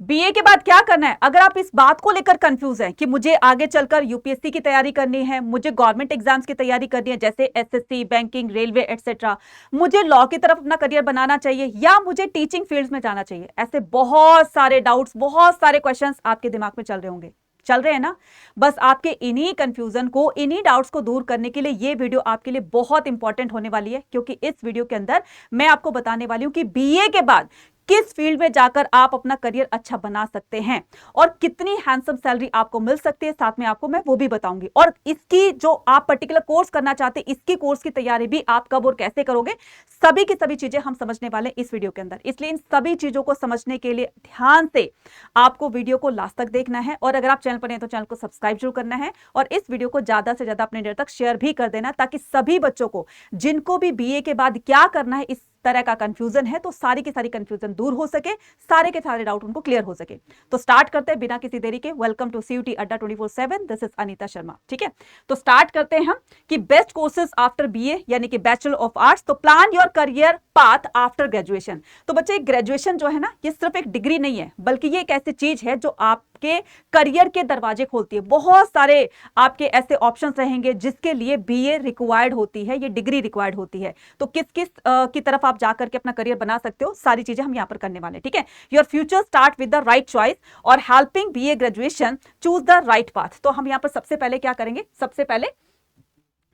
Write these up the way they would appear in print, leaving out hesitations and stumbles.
BA के बाद क्या करना है? अगर आप इस बात को लेकर कंफ्यूज हैं कि मुझे आगे चलकर यूपीएससी की तैयारी करनी है, मुझे गवर्नमेंट एग्जाम्स की तैयारी करनी है जैसे एसएससी, बैंकिंग, रेलवे एटसेट्रा, मुझे लॉ की तरफ अपना करियर बनाना चाहिए या मुझे टीचिंग फील्ड्स में जाना चाहिए, ऐसे बहुत सारे डाउट्स, बहुत सारे क्वेश्चंस आपके दिमाग में चल रहे होंगे, चल रहे हैं ना? बस आपके इन्हीं कंफ्यूजन को, इन्हीं डाउट्स को दूर करने के लिए ये वीडियो आपके लिए बहुत इंपॉर्टेंट होने वाली है, क्योंकि इस वीडियो के अंदर मैं आपको बताने वाली हूं कि बीए के बाद किस फील्ड में जाकर आप अपना करियर अच्छा बना सकते हैं और कितनी हैंडसम सैलरी आपको मिल सकती है, साथ में आपको मैं वो भी बताऊंगी। और इसकी जो आप पर्टिकुलर कोर्स करना चाहते हैं, इसकी कोर्स की तैयारी भी आप कब और कैसे करोगे, सभी की सभी चीजें हम समझने वाले इस वीडियो के अंदर। इसलिए इन सभी चीजों को समझने के लिए ध्यान से आपको वीडियो को लास्ट तक देखना है, और अगर आप चैनल पर हैं तो चैनल को सब्सक्राइब जरूर करना है, और इस वीडियो को ज्यादा से ज्यादा अपने डेर तक शेयर भी कर देना, ताकि सभी बच्चों को, जिनको भी बीए के बाद क्या करना है इस तरह का कंफ्यूजन है, तो सारी की सारी कंफ्यूजन दूर हो सके, सारे के सारे डाउट उनको क्लियर हो सके। तो स्टार्ट करते हैं बिना किसी देरी के। वेलकम टू सीयूटी अड्डा 24/7, दिस इज अनीता शर्मा। ठीक है, तो स्टार्ट करते हैं हम कि बेस्ट कोर्सेज आफ्टर बीए यानी कि बैचलर ऑफ आर्ट्स। तो plan your career path after graduation. तो बच्चे, ग्रेजुएशन जो है ना, ये सिर्फ एक डिग्री नहीं है, बल्कि ये एक ऐसी चीज है जो आपके करियर के दरवाजे खोलती है। बहुत सारे आपके ऐसे ऑप्शंस रहेंगे जिसके लिए बीए रिक्वायर्ड होती है, ये डिग्री रिक्वायर्ड होती है। तो किस किस की तरफ आप जाकर के अपना करियर बना सकते हो, सारी चीजें हम यहां पर करने वाले। ठीक है, your future start with the right choice और helping BA graduation choose the right path. तो हम यहां पर सबसे पहले क्या करेंगे, सबसे पहले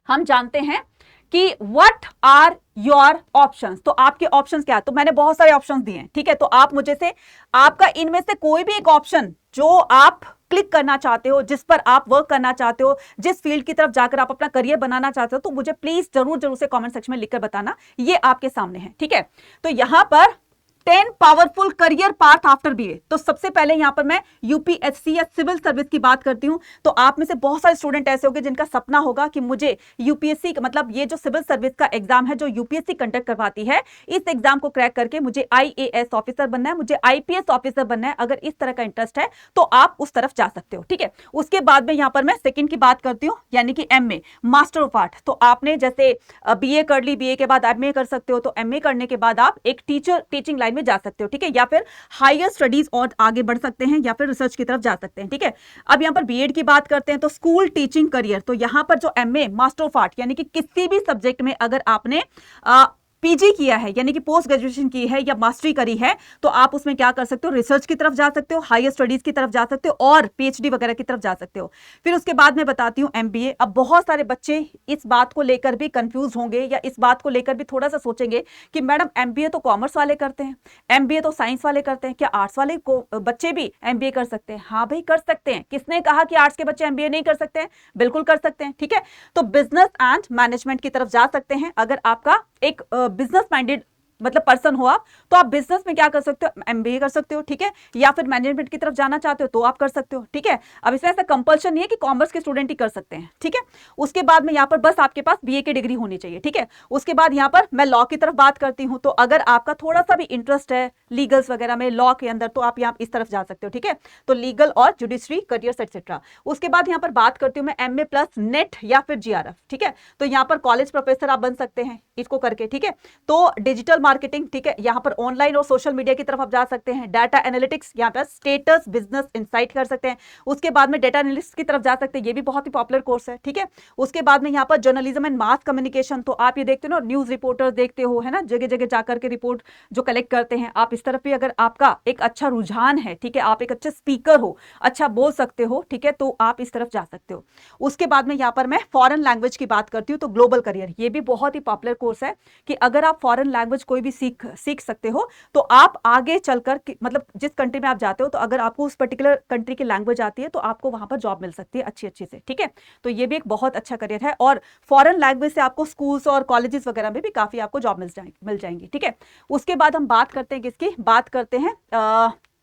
हम जानते हैं कि व्हाट आर योर ऑप्शंस। तो आपके ऑप्शंस क्या है? तो मैंने बहुत सारे ऑप्शंस दिए हैं। ठीक है, तो आप मुझे से, आपका इनमें से कोई भी एक ऑप्शन जो आप क्लिक करना चाहते हो, जिस पर आप वर्क करना चाहते हो, जिस फील्ड की तरफ जाकर आप अपना करियर बनाना चाहते हो, तो मुझे प्लीज जरूर जरूर से कमेंट सेक्शन में लिखकर बताना। ये आपके सामने है। ठीक है, तो यहां पर 10 powerful career path after BA. तो सबसे पहले यहां पर मैं यूपीएससी या सिविल सर्विस की बात करती हूं। तो आप में से बहुत सारे स्टूडेंट ऐसे होंगे जिनका सपना होगा कि मुझे यूपीएससी, मतलब ये जो सिविल सर्विस का एग्जाम है जो यूपीएससी कंडक्ट करवाती है, इस एग्जाम को क्रैक करके मुझे आईएएस ऑफिसर बनना है, मुझे आईपीएस ऑफिसर बनना है। अगर इस तरह का इंटरेस्ट है तो आप उस तरफ जा सकते हो। ठीक है, उसके बाद में यहां पर मैं सेकंड की बात करती हूं, यानी कि एमए, मास्टर ऑफ आर्ट। तो आपने जैसे बीए कर ली, बीए के बाद एमए कर सकते हो, तो एमए करने के बाद आप एक टीचिंग लाइन में जा सकते हो। ठीक है, या फिर हायर स्टडीज और आगे बढ़ सकते हैं, या फिर रिसर्च की तरफ जा सकते हैं। ठीक है, अब यहां पर बीएड की बात करते हैं, तो स्कूल टीचिंग करियर। तो यहां पर जो एमए, मास्टर ऑफ आर्ट, यानी कि किसी भी सब्जेक्ट में अगर आपने पीजी किया है, यानी कि पोस्ट ग्रेजुएशन की है या मास्टरी करी है, तो आप उसमें क्या कर सकते हो, रिसर्च की तरफ जा सकते हो, हायर स्टडीज की तरफ जा सकते हो, और पीएचडी वगैरह की तरफ जा सकते हो। फिर उसके बाद मैं बताती हूँ एमबीए। अब बहुत सारे बच्चे इस बात को लेकर भी कंफ्यूज होंगे, या इस बात को लेकर भी थोड़ा सा सोचेंगे कि मैडम एमबीए तो कॉमर्स वाले करते हैं, एमबीए तो साइंस वाले करते हैं, क्या आर्ट्स वाले को बच्चे भी एमबीए कर सकते हैं? हाँ भाई, कर सकते हैं। किसने कहा कि आर्ट्स के बच्चे एमबीए नहीं कर सकते हैं? बिल्कुल कर सकते हैं। ठीक है, तो बिजनेस एंड मैनेजमेंट की तरफ जा सकते हैं। अगर आपका एक बिजनेस माइंडेड मतलब पर्सन हो आप, तो आप बिजनेस में क्या कर सकते हो, एमबीए कर सकते हो। ठीक है, या फिर मैनेजमेंट की तरफ जाना चाहते हो तो आप कर सकते हो। ठीक है, अब इसमें ऐसा कंपल्शन नहीं है कि कॉमर्स के स्टूडेंट ही कर सकते हैं। ठीक है, उसके बाद में यहाँ पर बस आपके पास बीए की डिग्री होनी चाहिए। ठीक है, उसके बाद यहाँ पर मैं लॉ की तरफ बात करती हूँ। तो अगर आपका थोड़ा सा भी इंटरेस्ट है लीगल्स वगैरह में, लॉ के अंदर, तो आप यहाँ इस तरफ जा सकते हो। ठीक है, तो लीगल और जुडिशरी करियर्स एक्सेट्रा। उसके बाद यहाँ पर बात करती हूँ मैं एमए प्लस नेट या फिर जीआरएफ। ठीक है, तो यहाँ पर कॉलेज प्रोफेसर आप बन सकते हैं इसको करके। ठीक है, तो डिजिटल मार्केटिंग, ठीक है, यहां पर ऑनलाइन और सोशल मीडिया की तरफ आप जा सकते हैं। डाटा एनालिटिक्स, यहां पर स्टेटस बिजनेस इनसाइट कर सकते हैं। उसके बाद में डाटा एनालिस्ट की तरफ जा सकते हैं, ये भी बहुत ही पॉपुलर कोर्स है। ठीक है, उसके बाद में यहां पर जर्नलिज्म एंड मास कम्युनिकेशन। तो आप ये देखते हो ना, न्यूज रिपोर्टर देखते हो, है ना, जगह जगह जाकर के रिपोर्ट जो कलेक्ट करते हैं, आप इस तरफ भी अगर आपका एक अच्छा रुझान है, ठीक है, आप एक अच्छे स्पीकर हो, अच्छा बोल सकते हो, ठीक है, तो आप इस तरफ जा सकते हो। उसके बाद में यहां पर मैं फॉरेन लैंग्वेज की बात करती हूँ, तो ग्लोबल करियर, ये भी बहुत ही पॉपुलर कोर्स है कि अगर आप फॉरेन लैंग्वेज कोई भी सीख सकते हो, तो आप आगे चलकर, मतलब जिस कंट्री में आप जाते हो, तो अगर आपको उस पर्टिकुलर कंट्री की लैंग्वेज आती है तो आपको वहां पर जॉब मिल सकती है अच्छी अच्छी से। ठीक है, तो ये भी एक बहुत अच्छा करियर है, और फॉरेन लैंग्वेज से आपको स्कूल्स और कॉलेजेस वगैरह में भी काफी आपको जॉब मिल जाएंगी। ठीक है, उसके बाद हम बात करते हैं किसकी, बात करते हैं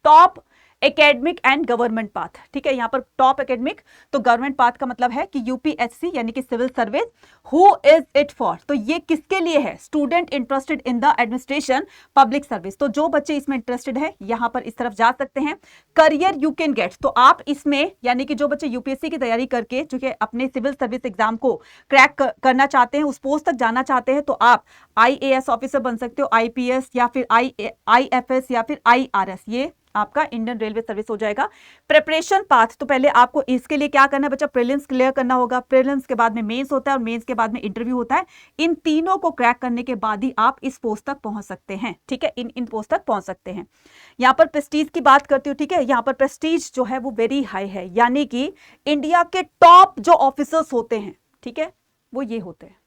top academic and government path. ठीक है, यहां पर टॉप एकेडमिक, तो गवर्नमेंट पाथ का मतलब है कि यूपीएससी यानी कि civil service. Who is it for? तो ये किसके लिए है? Student interested in the administration public service. तो जो बच्चे इसमें इंटरेस्टेड है यहां पर इस तरफ जा सकते हैं। करियर यू कैन गेट, तो आप इसमें, यानी कि जो बच्चे यूपीएससी की तैयारी करके जो कि अपने सिविल सर्विस एग्जाम को क्रैक करना चाहते हैं, उस पोस्ट तक जाना चाहते हैं, तो आप आईएएस ऑफिसर बन सकते हो, आईपीएस या फिर आईएफएस या फिर आईआरएस, ये आपका इंडियन रेलवे सर्विस हो जाएगा। प्रिपरेशन पाथ, तो पहले आपको इसके लिए क्या करना है बच्चा, प्रीलिम्स क्लियर करना होगा। प्रीलिम्स के बाद में मेंस होता है और मेंस के बाद में इंटरव्यू होता है। इन तीनों को क्रैक करने के बाद ही आप इस पोस्ट तक पहुंच सकते हैं, ठीक है, इन पोस्ट तक पहुंच सकते हैं। यहाँ पर प्रेस्टीज की बात करती हूँ, ठीक है, यहाँ पर प्रेस्टीज जो है वो वेरी हाई है, यानी कि इंडिया के टॉप जो ऑफिसर्स होते हैं, ठीक है, वो ये होते हैं,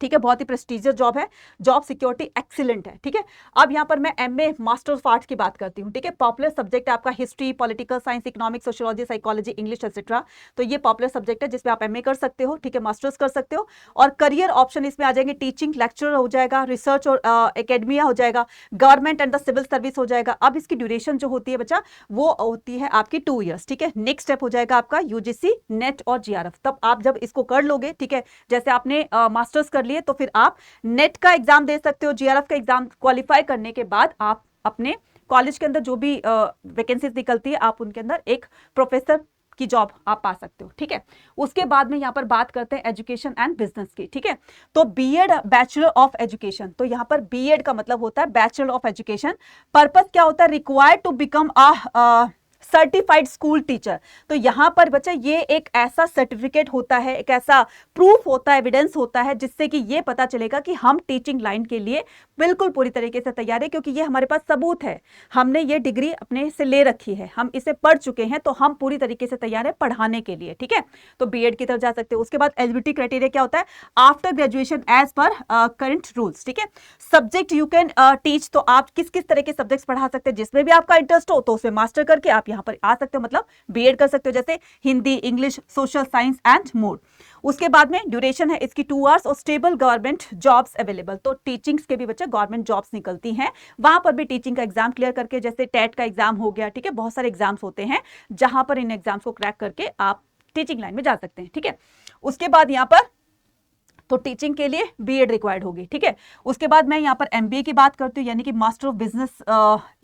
ठीक है, बहुत ही प्रेस्टीजियस जॉब है, जॉब सिक्योरिटी एक्सीलेंट है, ठीक है। अब यहाँ पर मैं एमए मास्टर ऑफ आर्ट्स की बात करती हूँ, ठीक है। पॉपुलर सब्जेक्ट है आपका history, political science, economics, sociology, psychology, English etcetera. तो ये पॉपुलर सब्जेक्ट है जिसमें आप एमए कर सकते हो, ठीक है, मास्टर्स कर सकते हो। और करियर ऑप्शन इसमें आ जाएंगे, टीचिंग, लेक्चरर हो जाएगा, रिसर्च और एकेडमिया हो जाएगा, government and the civil service हो जाएगा। अब इसकी ड्यूरेशन जो होती है बच्चा वो होती है आपकी 2 ईयर्स, ठीक है। नेक्स्ट स्टेप हो जाएगा आपका यूजीसी नेट और जीआरएफ। तब आप जब इसको कर लोगे, ठीक है, जैसे आपने मास्टर्स कर लिए तो फिर आप नेट का एग्जाम दे सकते हो, जीआरएफ का एग्जाम क्वालिफाई करने के बाद आप अपने कॉलेज के अंदर जो भी वैकेंसीज निकलती है आप उनके अंदर एक प्रोफेसर की जॉब आप पा सकते हो, ठीक है। उसके बाद में यहाँ पर बात करते हैं एजुकेशन एंड बिजनेस की, ठीक है। तो बीएड बैचलर ऑफ एजुकेशन, तो यहाँ पर बीएड का मतलब होता है बैचलर ऑफ एजुकेशन। पर्पस क्या होता है, required to become a certified school teacher. तो यहां पर बच्चा ये एक ऐसा सर्टिफिकेट होता है, एक ऐसा प्रूफ होता है, एविडेंस होता है जिससे कि ये पता चलेगा कि हम टीचिंग लाइन के लिए बिल्कुल पूरी तरीके से तैयार है, क्योंकि ये हमारे पास सबूत है, हमने ये डिग्री अपने से ले रखी है, हम इसे पढ़ चुके हैं, तो हम पूरी तरीके से तैयार है पढ़ाने के लिए, ठीक है। तो बीएड की तरफ जा सकते हो। उसके बाद एलिजिबिलिटी क्राइटेरिया क्या होता है, after graduation as per current rules, ठीक है। सब्जेक्ट यू कैन टीच, तो आप किस किस तरह के सब्जेक्ट्स पढ़ा सकते हैं, जिसमें भी आपका इंटरेस्ट हो तो उसमें मास्टर करके आप यहाँ पर आ सकते हो, मतलब बीएड कर सकते हो, जैसे Hindi, English, social science and more. उसके बाद में ड्यूरेशन है इसकी 2 आवर्स और स्टेबल गवर्नमेंट जॉब्स अवेलेबल। तो टीचिंग्स के भी बच्चे गवर्नमेंट जॉब्स निकलती हैं, वहां पर भी टीचिंग का एग्जाम क्लियर करके, जैसे टेट का एग्जाम हो गया, ठीक है, बहुत सारे एग्जाम्स होते हैं जहां पर इन एग्जाम्स को क्रैक करके आप टीचिंग लाइन में जा सकते हैं, ठीक है। उसके बाद यहाँ पर तो टीचिंग के लिए बीएड रिक्वायर्ड होगी, ठीक है। उसके बाद मैं यहाँ पर एमबीए की बात करती हूँ, यानी कि मास्टर ऑफ बिजनेस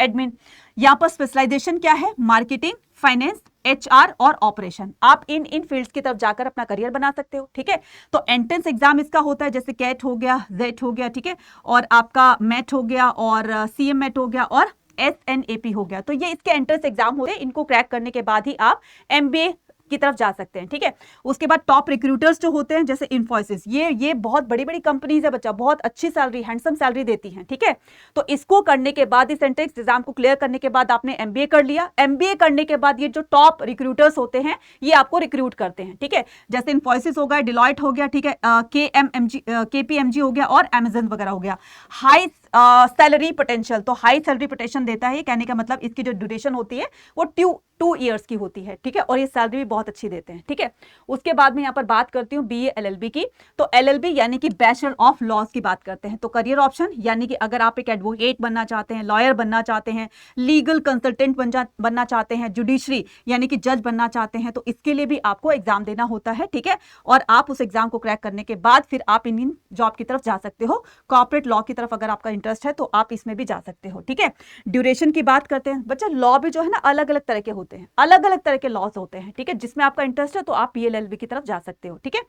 एडमिन। यहाँ पर स्पेशलाइजेशन क्या है, मार्केटिंग, फाइनेंस, एचआर और ऑपरेशन। आप इन फील्ड्स की तरफ जाकर अपना करियर बना सकते हो, ठीक है। तो एंट्रेंस एग्जाम इसका होता है, जैसे कैट हो गया, जेट हो गया, ठीक है, और आपका मैट हो गया, और सीएम मैट हो गया, और एसएनएपी हो गया। तो ये इसके एंट्रेंस एग्जाम होते हैं, इनको क्रैक करने के बाद ही आप एमबीए की तरफ जा सकते हैं, ठीक है। उसके बाद टॉप रिक्रूटर्स जो होते हैं, जैसे इन्फोसिस, ये बहुत बड़ी बड़ी कंपनीज है बच्चा, बहुत अच्छी सैलरी, हैंडसम सैलरी देती हैं, ठीक है। तो इसको करने के बाद, इस एंट्रेंस एग्जाम को क्लियर करने के बाद आपने एमबीए कर लिया। एमबीए करने के बाद ये जो टॉप रिक्रूटर्स होते हैं ये आपको रिक्रूट करते हैं, ठीक है। जैसे इन्फोसिस हो गया, डिलॉयट हो गया, ठीक है, केपीएमजी हो गया और अमेजन वगैरह हो गया। हाई सैलरी पोटेंशियल, तो हाई सैलरी पोटेंशियल देता है, कहने का मतलब इसकी जो ड्यूरेशन होती है वो 2 ईयर्स की होती है, ठीक है, और ये सैलरी भी बहुत अच्छी देते हैं, ठीक है। उसके बाद में यहाँ पर बात करती हूँ बीए एलएलबी की। तो एलएलबी यानी कि बैचलर ऑफ लॉज की बात करते हैं। तो करियर ऑप्शन, यानी कि अगर आप एक एडवोकेट बनना चाहते हैं, लॉयर बनना चाहते हैं, लीगल कंसल्टेंट बनना चाहते हैं, जुडिशरी यानी कि जज बनना चाहते हैं, तो इसके लिए भी आपको एग्जाम देना होता है, ठीक है। और आप उस एग्जाम को क्रैक करने के बाद फिर आप इन जॉब की तरफ जा सकते हो। कॉर्पोरेट लॉ की तरफ अगर आपका इंटरेस्ट है तो आप इसमें भी जा सकते हो, ठीक है। ड्यूरेशन की बात करते हैं बच्चा, लॉ भी जो है ना अलग अलग तरह के होते हैं, अलग अलग तरह के लॉज होते हैं, ठीक है। जिसमें आपका इंटरेस्ट है तो आप पीएलएलबी की तरफ जा सकते हो, ठीक है।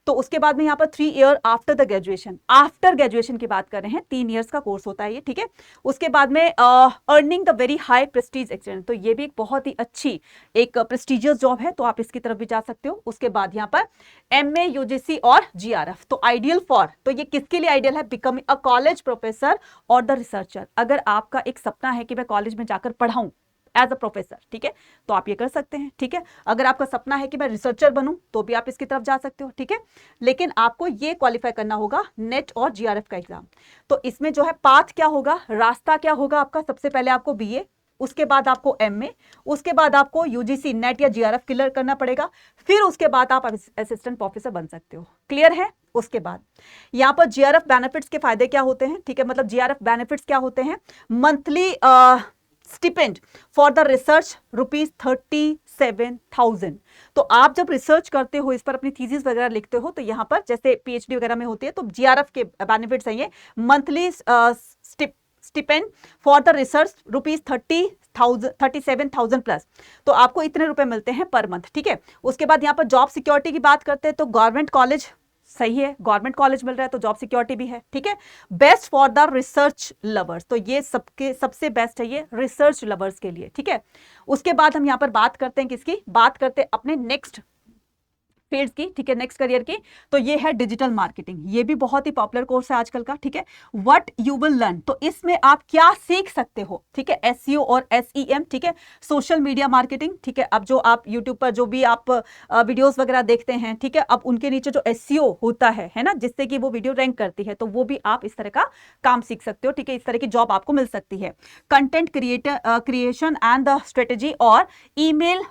तो उसके बाद में यहाँ पर 3 year after the graduation, after graduation की बात कर रहे हैं, 3 ईयर्स का कोर्स होता है ये, ठीक है। उसके बाद में earning the very high Prestige experience, तो ये भी एक बहुत ही अच्छी एक प्रेस्टीजियस जॉब है, तो आप इसकी तरफ भी जा सकते हो। उसके बाद यहाँ पर एमए, यूजीसी और जीआरएफ। तो आइडियल फॉर, तो ये किसके लिए आइडियल है, बिकमिंग अ कॉलेज प्रोफेसर और द रिसर्चर। अगर आपका एक सपना है कि मैं कॉलेज में जाकर पढ़ाऊं एज अ प्रोफेसर, ठीक है, तो आप ये कर सकते हैं, ठीक है। अगर आपका सपना है कि मैं रिसर्चर बनूं तो भी आप इसकी तरफ जा सकते हो, ठीक है। लेकिन आपको ये क्वालिफाई करना होगा नेट और जीआरएफ का एग्जाम। तो इसमें जो है पाथ क्या होगा, रास्ता क्या होगा आपका, सबसे पहले आपको बीए, उसके बाद आपको एमए, उसके बाद आपको यूजीसी नेट या जीआरएफ क्लियर करना पड़ेगा, फिर उसके बाद आप असिस्टेंट प्रोफेसर बन सकते हो। क्लियर है। उसके बाद यहाँ पर जीआरएफ बेनिफिट्स के फायदे क्या होते हैं, ठीक है, मतलब जीआरएफ बेनिफिट्स क्या होते हैं, monthly stipend for the research ₹37,000। तो आप जब रिसर्च करते हो, इस पर अपनी थीसिस वगैरह लिखते हो, तो यहाँ पर जैसे पीएचडी वगैरह में होती है, तो जीआरएफ के बेनिफिट्स हैं ये, monthly stipend for the research ₹37,000 plus, तो आपको इतने रुपए मिलते हैं पर मंथ, ठीक है। उसके बाद यहाँ पर जॉब सिक्योरिटी की बात करते हैं, तो गवर्नमेंट कॉलेज सही है, गवर्नमेंट कॉलेज मिल रहा है तो जॉब सिक्योरिटी भी है, ठीक है। Best for the research lovers, तो ये सबके सबसे बेस्ट है ये रिसर्च लवर्स के लिए, ठीक है। उसके बाद हम यहाँ पर बात करते हैं किसकी, बात करते हैं अपने नेक्स्ट फील्ड्स की, ठीक है, नेक्स्ट करियर की। तो ये है डिजिटल मार्केटिंग, ये भी बहुत ही पॉपुलर कोर्स है आजकल का, ठीक है। व्हाट यू विल लर्न, तो इसमें आप क्या सीख सकते हो, ठीक है, एसईओ और एसईएम, ठीक है, सोशल मीडिया मार्केटिंग, ठीक है। अब जो आप यूट्यूब पर जो भी आप वीडियोस वगैरह देखते हैं, ठीक है, अब उनके नीचे जो एसईओ होता है ना, जिससे कि वो वीडियो रैंक करती है, तो वो भी आप इस तरह का काम सीख सकते हो, ठीक है, इस तरह की जॉब आपको मिल सकती है। Content creation and the strategy और email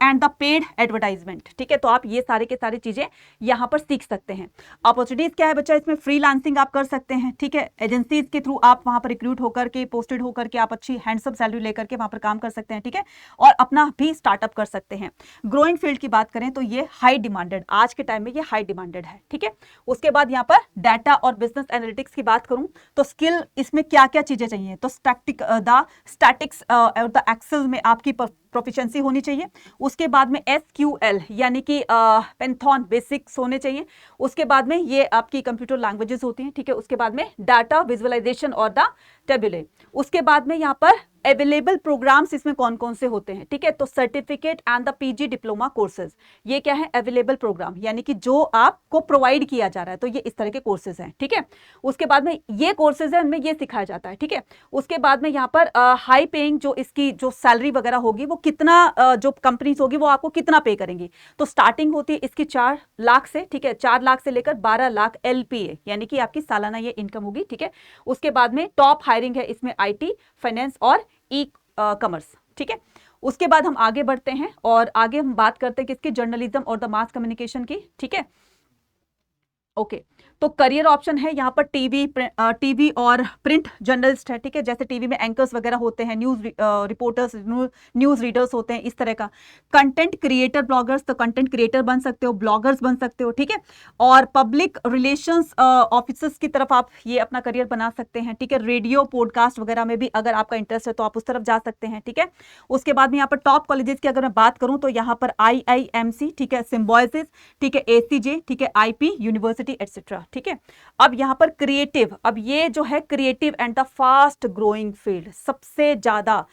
and the paid advertisement, ठीक है। तो आप ये सारे के सारी चीजें यहां पर सीख सकते हैं। अपॉर्चुनिटीज क्या है बच्चा, इसमें फ्रीलांसिंग आप कर सकते हैं, ठीक है, एजेंसीज के थ्रू आप वहां पर रिक्रूट होकर के, पोस्टेड होकर के आप अच्छी हैंडसम सैलरी लेकर के वहां पर काम कर सकते हैं, ठीक है, और अपना भी स्टार्टअप कर सकते हैं। ग्रोइंग फील्ड की बात करें तो ये हाई डिमांडेड, आज के टाइम में ये हाई डिमांडेड है, ठीक है। उसके बाद यहां पर डाटा और बिजनेस एनालिटिक्स की बात करूं तो स्किल इसमें क्या क्या चीजें चाहिए, तो स्टैटिक्स और द एक्सेल में आपकी प्रोफिशिएंसी होनी चाहिए। उसके बाद में एसक्यूएल यानी कि पैथॉन बेसिक्स होने चाहिए। उसके बाद में ये आपकी कंप्यूटर लैंग्वेजेस होती हैं, ठीक है। उसके बाद में डाटा विजुअलाइजेशन और द टेबुले। उसके बाद में यहाँ पर अवेलेबल प्रोग्राम्स इसमें कौन कौन से होते हैं, ठीक है, तो certificate and the PG diploma courses, ये क्या है, अवेलेबल प्रोग्राम, यानी कि जो आपको प्रोवाइड किया जा रहा है, तो ये इस तरह के कोर्सेज हैं, ठीक है। उसके बाद में ये कोर्सेज है, उनमें ये सिखाया जाता है, ठीक है। उसके बाद में यहाँ पर हाई पेइंग जो इसकी जो सैलरी वगैरह होगी वो कितना जो कंपनीज होगी वो आपको कितना पे करेंगी, तो स्टार्टिंग होती है इसकी 4 लाख से, ठीक है, 4 लाख से लेकर 12 लाख एलपीए यानी कि आपकी सालाना ये इनकम होगी, ठीक है। उसके बाद में टॉप हायरिंग है इसमें आईटी, फाइनेंस और ई कॉमर्स, ठीक है। उसके बाद हम आगे बढ़ते हैं और आगे हम बात करते हैं किसकी, जर्नलिज्म और द मास कम्युनिकेशन की, ठीक है। ओके, तो करियर ऑप्शन है यहाँ पर टीवी और प्रिंट जर्नलिस्ट है, ठीक है, जैसे टीवी में एंकर्स वगैरह होते हैं, न्यूज रिपोर्टर्स, न्यूज रीडर्स होते हैं, इस तरह का। कंटेंट क्रिएटर ब्लॉगर्स, तो कंटेंट क्रिएटर बन सकते हो, ब्लॉगर्स बन सकते हो, ठीक है। और पब्लिक रिलेशंस ऑफिसर्स की तरफ आप ये अपना करियर बना सकते हैं, ठीक है। रेडियो पॉडकास्ट वगैरह में भी अगर आपका इंटरेस्ट है तो आप उस तरफ जा सकते हैं, ठीक है। उसके बाद में यहाँ पर टॉप कॉलेजेस की अगर मैं बात करूं तो यहाँ पर IIMC, ठीक है, सिम्बोयसिस, ठीक है, ACJ, ठीक है, IP यूनिवर्सिटी एटसेट्रा, ठीक है। अब यहाँ पर क्रिएटिव, अब ये जो है creative and the fast growing field, सबसे ज्यादा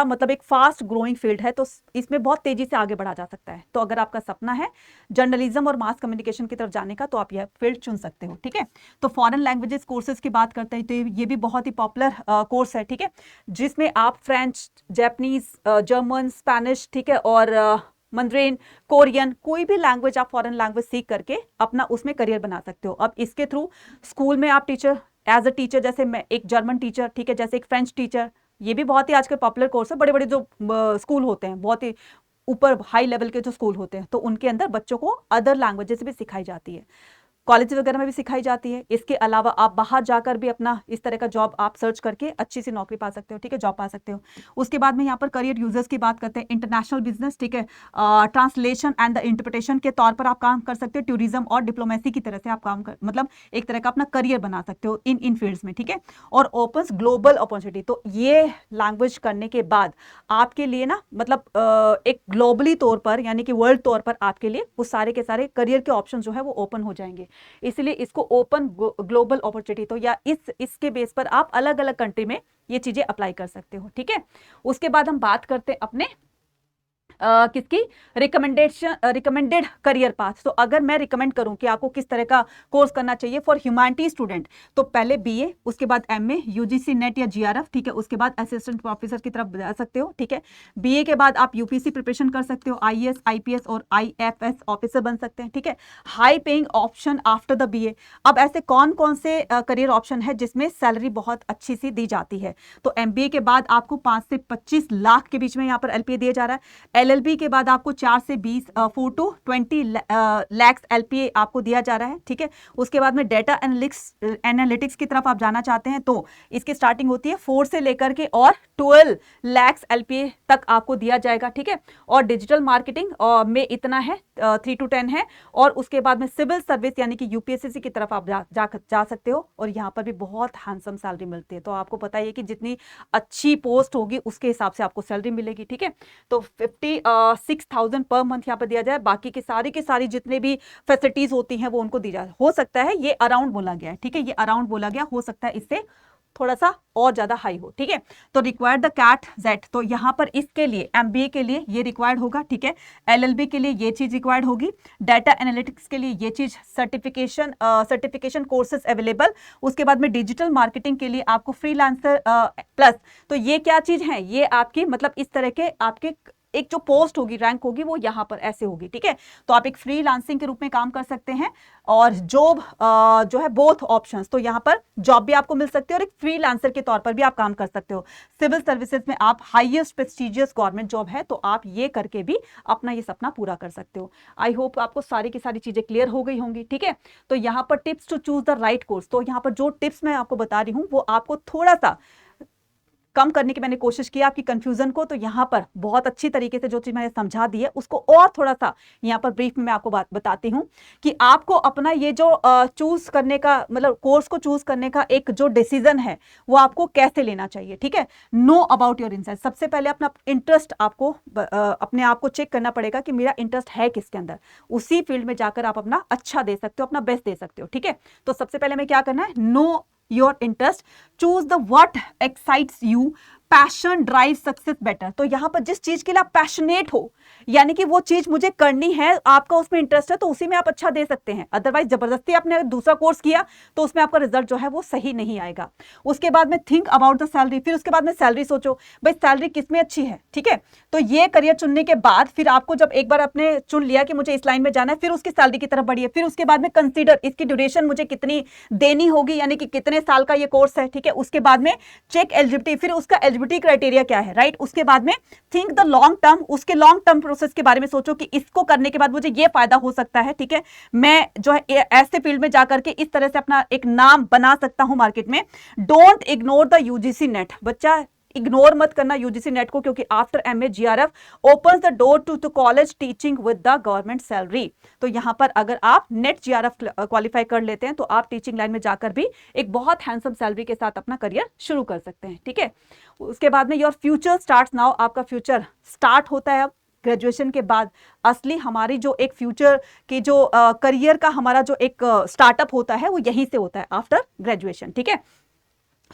मतलब एक फास्ट ग्रोइंग फील्ड है, तो इसमें बहुत तेजी से आगे बढ़ा जा सकता है। तो अगर आपका सपना है जर्नलिज्म और मास कम्युनिकेशन की तरफ जाने का तो आप यह फील्ड चुन सकते हो, ठीक है। तो फॉरेन लैंग्वेजेस कोर्सेज की बात करते हैं तो ये भी बहुत ही पॉपुलर कोर्स है, ठीक है, जिसमें आप फ्रेंच, जापानीज, जर्मन, स्पेनिश, ठीक है, और मंdarin, कोरियन, कोई भी लैंग्वेज आप फॉरेन लैंग्वेज सीख करके अपना उसमें करियर बना सकते हो। अब इसके थ्रू स्कूल में आप टीचर, एज अ टीचर, जैसे मैं एक जर्मन टीचर, ठीक है, जैसे एक फ्रेंच टीचर, ये भी बहुत ही आजकल पॉपुलर कोर्स है। बड़े बड़े जो स्कूल होते हैं, बहुत ही ऊपर हाई लेवल के जो स्कूल होते हैं, तो उनके अंदर बच्चों को अदर लैंग्वेजेस भी सिखाई जाती है, कॉलेज वगैरह में भी सिखाई जाती है। इसके अलावा आप बाहर जाकर भी अपना इस तरह का जॉब आप सर्च करके अच्छी सी नौकरी पा सकते हो, ठीक है, जॉब पा सकते हो। उसके बाद में यहाँ पर करियर यूजर्स की बात करते हैं, इंटरनेशनल बिजनेस, ठीक है, ट्रांसलेशन एंड द इंटरप्रिटेशन के तौर पर आप काम कर सकते हो। टूरिज्म और डिप्लोमेसी की तरह से आप काम कर, मतलब एक तरह का अपना करियर बना सकते हो इन फील्ड्स में, ठीक है। और ओपन्स ग्लोबल अपॉर्चुनिटी, तो ये लैंग्वेज करने के बाद आपके लिए ना मतलब एक ग्लोबली तौर पर यानी कि वर्ल्ड तौर पर आपके लिए वो सारे के सारे करियर के ऑप्शन जो है वो ओपन हो जाएंगे, इसलिए इसको ओपन ग्लोबल अपॉर्चुनिटी, तो या इसके बेस पर आप अलग अलग कंट्री में ये चीजें अप्लाई कर सकते हो, ठीक है। उसके बाद हम बात करते हैं अपने किसकी, रिकमेंडेड करियर पाथ। तो अगर मैं रिकमेंड करूं कि आपको किस तरह का कोर्स करना चाहिए फॉर ह्यूमैनिटी स्टूडेंट, तो पहले बीए, उसके बाद एमए, यूजीसी नेट या जीआरएफ, ठीक है, उसके बाद असिस्टेंट प्रोफेसर की तरफ जा सकते हो, ठीक है। बीए के बाद आप यूपीएससी प्रिपरेशन कर सकते हो, आईएएस, आईपीएस और आईएफएस ऑफिसर बन सकते हैं, ठीक है। High paying option after the BA, अब ऐसे कौन कौन से करियर ऑप्शन है जिसमें सैलरी बहुत अच्छी सी दी जाती है, तो एमबीए के बाद आपको 5 से 25 लाख के बीच में यहाँ पर एलपीए दिया जा रहा है। एलएलबी के बाद आपको 4 से 4 to 20 लैक्स एलपीए आपको दिया जा रहा है, ठीक है। उसके बाद में डेटा एनालिटिक्स की तरफ आप जाना चाहते हैं तो इसकी स्टार्टिंग होती है 4 से लेकर के और 12 लैक्स एलपीए तक आपको दिया जाएगा, ठीक है। और डिजिटल मार्केटिंग में इतना है 3 to 10 है। और उसके बाद में सिविल सर्विस यानी कि यूपीएससी की तरफ आप जा सकते हो, और यहाँ पर भी बहुत हैंडसम सैलरी मिलती है। तो आपको पता है कि जितनी अच्छी पोस्ट होगी उसके हिसाब से आपको सैलरी मिलेगी, ठीक है। तो 56,000 पर मंथ यहाँ पर दिया जाए, बाकी की सारी जितने भी फैसिलिटीज होती हैं वो उनको दी जाए। हो सकता है ये अराउंड बोला गया है, ठीक है, ये अराउंड बोला गया, हो सकता है इससे थोड़ा सा और ज्यादा हाई हो, ठीक है। तो रिक्वायर्ड द कैट जेट, तो यहाँ पर इसके लिए एमबीए के लिए ये रिक्वायर्ड होगा, ठीक है। एलएलबी के लिए ये चीज रिक्वायर्ड होगी, डाटा एनालिटिक्स के लिए ये चीज, सर्टिफिकेशन कोर्सेज अवेलेबल, उसके बाद में डिजिटल मार्केटिंग के लिए आपको फ्रीलांसर प्लस। तो ये क्या चीज है, ये आपकी मतलब इस तरह के आपके एक जो पोस्ट होगी, रैंक होगी, वो यहाँ पर ऐसे होगी, ठीक है। तो आप एक फ्रीलांसिंग के रूप में काम कर सकते हैं और जॉब जो है बोथ ऑप्शंस, तो यहाँ पर जॉब भी आपको मिल सकती है और एक फ्रीलांसर के तौर पर भी आप काम कर सकते हो। सिविल सर्विसेज में आप हाईएस्ट प्रेस्टिजियस गवर्नमेंट जॉब है, तो आप ये करके भी अपना ये सपना पूरा कर सकते हो। आई होप आपको सारी की सारी चीजें क्लियर हो गई होंगी, ठीक है। तो यहाँ पर tips to choose the right course, तो यहाँ पर जो टिप्स मैं आपको बता रही हूँ वो आपको थोड़ा सा कम करने की मैंने कोशिश की आपकी कंफ्यूजन को। तो यहाँ पर बहुत अच्छी तरीके से जो चीज मैंने समझा दी है उसको और थोड़ा सा यहाँ पर ब्रीफ में मैं आपको बात बताती हूँ कि आपको अपना ये जो चूज करने का मतलब कोर्स को चूज करने का एक जो डिसीजन है वो आपको कैसे लेना चाहिए, ठीक है। नो अबाउट योर इंटरेस्ट, सबसे पहले अपना इंटरेस्ट आपको अपने आप को चेक करना पड़ेगा कि मेरा इंटरेस्ट है किसके अंदर, उसी फील्ड में जाकर आप अपना अच्छा दे सकते हो, अपना बेस्ट दे सकते हो, ठीक है। तो सबसे पहले हमें क्या करना है, know your interest, choose the what excites you, passion drive success better. तो यहां पर जिस चीज के लिए आप पैशनेट हो, यानी कि वो चीज मुझे करनी है, आपका उसमें इंटरेस्ट है, तो उसी में आप अच्छा दे सकते हैं। अदरवाइज जबरदस्ती आपने दूसरा कोर्स किया तो उसमें आपका रिजल्ट जो है वो सही नहीं आएगा। उसके बाद में थिंक अबाउट द सैलरी, फिर उसके बाद में सैलरी सोचो, भाई सैलरी किसमें अच्छी है, ठीक है। तो ये करियर चुनने के बाद फिर आपको जब एक बार आपने चुन लिया कि मुझे इस लाइन में जाना है, फिर उसकी सैलरी की तरफ बढ़िए, फिर उसके बाद में कंसीडर इसकी ड्यूरेशन मुझे कितनी देनी होगी, यानी कि कितने साल का ये कोर्स है, ठीक है। उसके बाद में चेक एलिजिबिलिटी, फिर उसका एलिजिबिलिटी क्राइटेरिया क्या है, राइट। उसके बाद में थिंक द लॉन्ग टर्म, उसके लॉन्ग टर्म प्रोसेस के बारे में सोचो कि इसको करने के बाद मुझे ये फायदा हो सकता है, ठीक है। मैं जो है ऐसे फील्ड में जाकर के इस तरह से अपना एक नाम बना सकता हूं मार्केट में। Don't ignore the UGC NET, बच्चा इग्नोर मत करना यूजीसी नेट को, क्योंकि after MA JRF opens the door to college teaching with the government salary. तो यहां पर अगर आप नेट जीआरएफ क्वालिफाई कर लेते हैं तो आप टीचिंग लाइन में जाकर भी एक बहुत हैंडसम सैलरी के साथ अपना करियर शुरू कर सकते हैं, ठीक है। उसके बाद में योर फ्यूचर स्टार्ट्स नाउ, आपका फ्यूचर स्टार्ट होता है अब ग्रेजुएशन के बाद। असली हमारी जो एक फ्यूचर की जो करियर का हमारा जो एक स्टार्टअप होता है वो यहीं से होता है आफ्टर ग्रेजुएशन, ठीक है।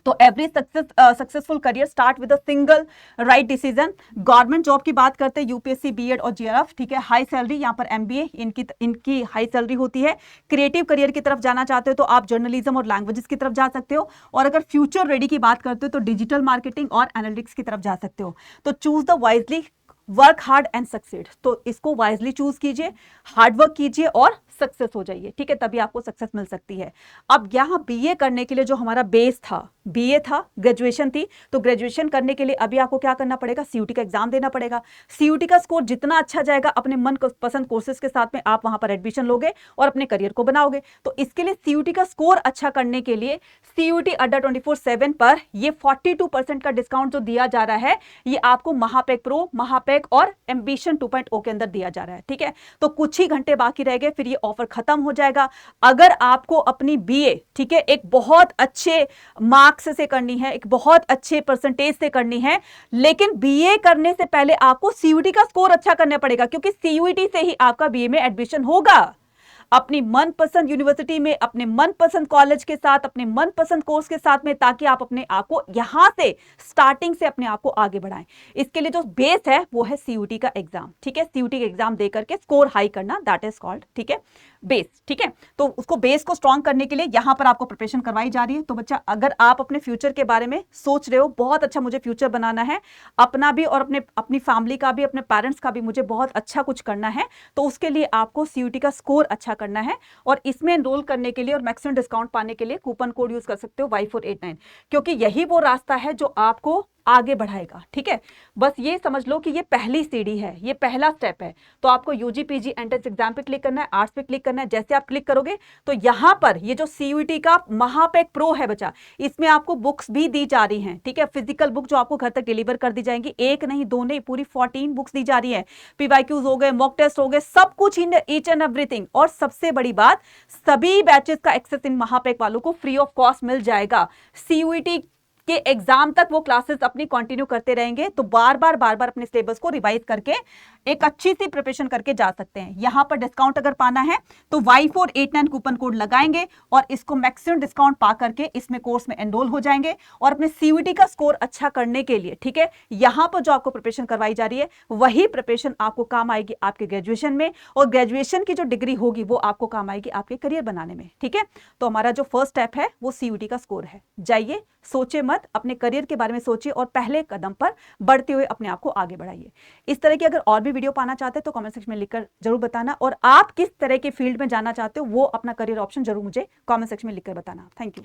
तो every successful career start with a single right decision. Government job की बात करते हैं, यूपीएससी, बीएड और जीआरएफ, ठीक है। हाई सैलरी, यहाँ पर एमबीए इनकी हाई सैलरी होती है। क्रिएटिव करियर की तरफ जाना चाहते हो तो आप जर्नलिज्म और लैंग्वेजेस की तरफ जा सकते हो, और अगर फ्यूचर रेडी की बात करते हो तो डिजिटल मार्केटिंग और एनालिटिक्स की तरफ जा सकते हो। तो choose the wisely, work hard and succeed, तो इसको वाइजली चूज कीजिए, हार्ड वर्क कीजिए और सक्सेस हो जाइए, ठीक है, तभी आपको सक्सेस मिल सकती है। अब यहाँ बीए करने के लिए जो हमारा बेस था, बीए था, ग्रेजुएशन थी, तो ग्रेजुएशन करने के लिए अभी आपको क्या करना पड़ेगा, सीयूटी का एग्जाम देना पड़ेगा। सीयूटी का स्कोर जितना अच्छा जाएगा, अपने मन पसंद कोर्सेज के साथ में आप वहां पर एडमिशन लोगे और अपने करियर को बनाओगे। तो इसके लिए सीयूटी का स्कोर अच्छा करने के लिए सीयूटी अड्डा 24/7 पर ये 42% का डिस्काउंट जो दिया जा रहा है, ये आपको महापैक प्रो, महापैक और एम्बिशन 2.0 के अंदर दिया जा रहा है, ठीक है। तो कुछ ही घंटे बाकी रह गए, फिर ये ऑफर खत्म हो जाएगा। अगर आपको अपनी बीए, ठीक है, एक बहुत अच्छे मार्क्स से करनी है, एक बहुत अच्छे परसेंटेज से करनी है, लेकिन बीए करने से पहले आपको सीयूटी का स्कोर अच्छा करना पड़ेगा, क्योंकि सीयूटी से ही आपका बीए में एडमिशन होगा। अपनी मनपसंद यूनिवर्सिटी में, अपने मनपसंद कॉलेज के साथ, अपने मनपसंद कोर्स के साथ में, ताकि आप अपने आप को यहां से स्टार्टिंग से अपने आप को आगे बढ़ाएं। इसके लिए जो बेस है वो है सीयूटी का एग्जाम, ठीक है। सीयूटी का एग्जाम दे करके स्कोर हाई करना, दैट इज कॉल्ड, ठीक है, बेस, ठीक है। तो उसको बेस को स्ट्रॉन्ग करने के लिए यहां पर आपको प्रिपरेशन करवाई जा रही है। तो बच्चा, अगर आप अपने फ्यूचर के बारे में सोच रहे हो, बहुत अच्छा मुझे फ्यूचर बनाना है, अपना भी और अपनी फैमिली का भी, अपने पेरेंट्स का भी मुझे बहुत अच्छा कुछ करना है, तो उसके लिए आपको सीयूटी का स्कोर अच्छा करना है। और इसमें एनरोल करने के लिए और मैक्सिमम डिस्काउंट पाने के लिए कूपन कोड यूज कर सकते हो Y489, क्योंकि यही वो रास्ता है जो आपको आगे बढ़ाएगा, ठीक है। बस ये समझ लो कि ये पहली सीढ़ी है, ये पहला स्टेप है। तो आपको यूजी पीजी एंट्रेंस एग्जाम पे क्लिक करना है, आर्ट्स पे क्लिक करना है। जैसे आप क्लिक करोगे तो यहां पर ये जो सीयूटी का महापैक प्रो है बच्चा, इसमें आपको बुक्स भी दी जा रही हैं, ठीक है। फिजिकल बुक जो आपको घर तक डिलीवर कर दी जाएंगी, एक नहीं, दो नहीं, पूरी 14 बुक्स दी जा रही है। पीवाईक्यूज हो गए, मॉक टेस्ट हो गए, सब कुछ इन ईच एंड एवरीथिंग। और सबसे बड़ी बात, सभी बैचेस का एक्सेस इन महापैक वालों को फ्री ऑफ कॉस्ट मिल जाएगा। सीयूटी कि एग्जाम तक वो क्लासेस अपनी कंटिन्यू करते रहेंगे, तो बार बार अपने सिलेबस को रिवाइज करके एक अच्छी सी प्रिपरेशन करके जा सकते हैं। यहां पर डिस्काउंट अगर पाना है तो Y489 कूपन कोड लगाएंगे और इसको मैक्सिमम डिस्काउंट पा करके इसमें कोर्स में एनरोल हो जाएंगे और अपने सीयूईटी का स्कोर अच्छा करने के लिए, ठीक है, यहां पर जो आपको प्रिपरेशन करवाई जा रही है वही प्रिपरेशन आपको काम आएगी आपके ग्रेजुएशन में, और ग्रेजुएशन की जो डिग्री होगी वो आपको काम आएगी आपके करियर बनाने में। ठीक है, तो हमारा जो फर्स्ट स्टेप है वो सीयूईटी का स्कोर है। जाइए, सोचे मत, अपने करियर के बारे में सोचिए और पहले कदम पर बढ़ते हुए अपने आप को आगे बढ़ाइए। इस तरह की अगर और भी वीडियो पाना चाहते हैं तो कमेंट सेक्शन में लिखकर जरूर बताना, और आप किस तरह के फील्ड में जाना चाहते हो वो अपना करियर ऑप्शन जरूर मुझे कमेंट सेक्शन में लिखकर बताना। Thank you.